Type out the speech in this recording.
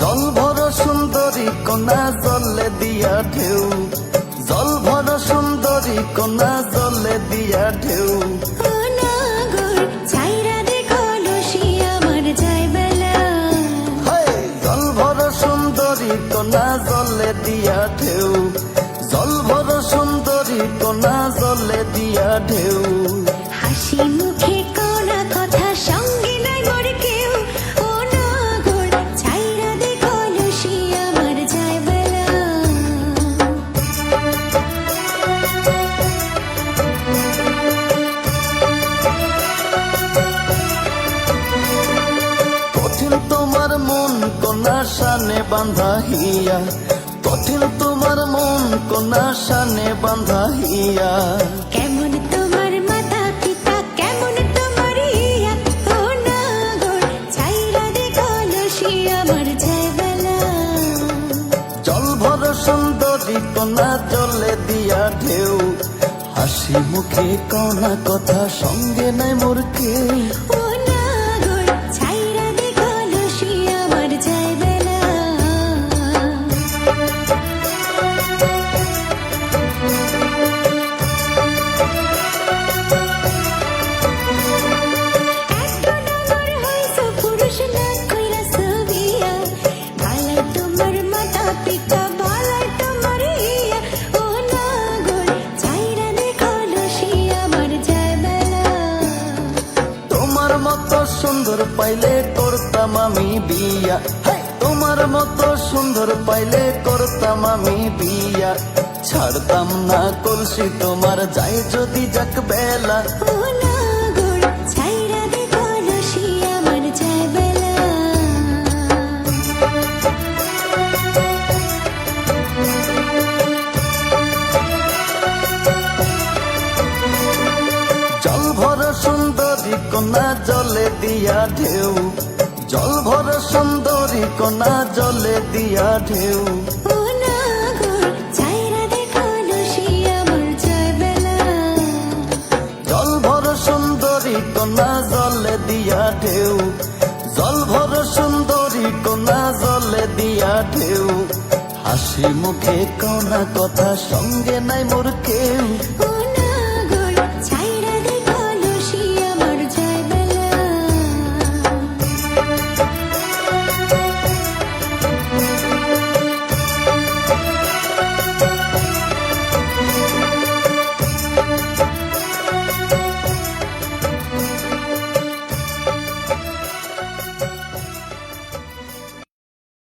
জল ভর সুন্দরী কন্যা জলে দিয়া ঢেউ, জল ভর সুন্দরী কন্যা জলে দিয়া ঢেউ। ও নাগর ছাইরা দেখো লসি আমার যায় বেলা। জল ভর সুন্দরী কন্যা জলে দিয়া ঢেউ, জল ভর সুন্দরী কন্যা জলে দিয়া ঢেউ। হাসি মুখে কোনা কথা সঙ্গে নাই মোর কেউ। ও নাগর ছাইরা দেখো লসি আমার যায় বেলা। কঠিন তোমার মন কন্যা শানে বাঁধা হিয়া, কঠিন তোমার মন কন্যা শানে বাঁধা হিয়া। কেমন তোমার মাতা পিতা কেমন তোমার ইয়া। ও নাগর ছাইরা দেখো লসি আমার যায় বেলা। জল ভর সুন্দরী কন্যা জলে দিয়া ঢেউ, হাসি মুখে কনা কথা সঙ্গে নাই মোর কেউ। ও নাগর ছাইরা দেখো লসি আমার যায় বেলা। এত ডাঙর হইছো পুরুষ না কইরাছো বিয়া। ভালাই তোমার মাতা পিতা ভালাই তোমার ইয়া। ও নাগর ছাইরা দেখো লসি আমার যায় বেলা। তোমার মতো সুন্দর পাইলে করতাম আমি বিয়া, তোমার মতো সুন্দর পাইলে করতাম আমি বিয়া। ছাড়তাম না কলসি তোমার যায় যদি যাক বেলা। ও নাগর ছাইরা দেখো লসি আমার যায় বেলা। জল ভর সুন্দরী কন্যা জলে দিয়া ঢেউ, জল ভর সুন্দরী কন্যা জলে দিয়া ঢেউ। ও নাগর ছাইরা দেখো লসি আমার যায় বেলা। জল ভর সুন্দরী কন্যা জলে দিয়া ঢেউ, জল ভর সুন্দরী কন্যা জলে দিয়া ঢেউ। হাসি মুখে কনা কথা সঙ্গে নাই মোর কেউ। ও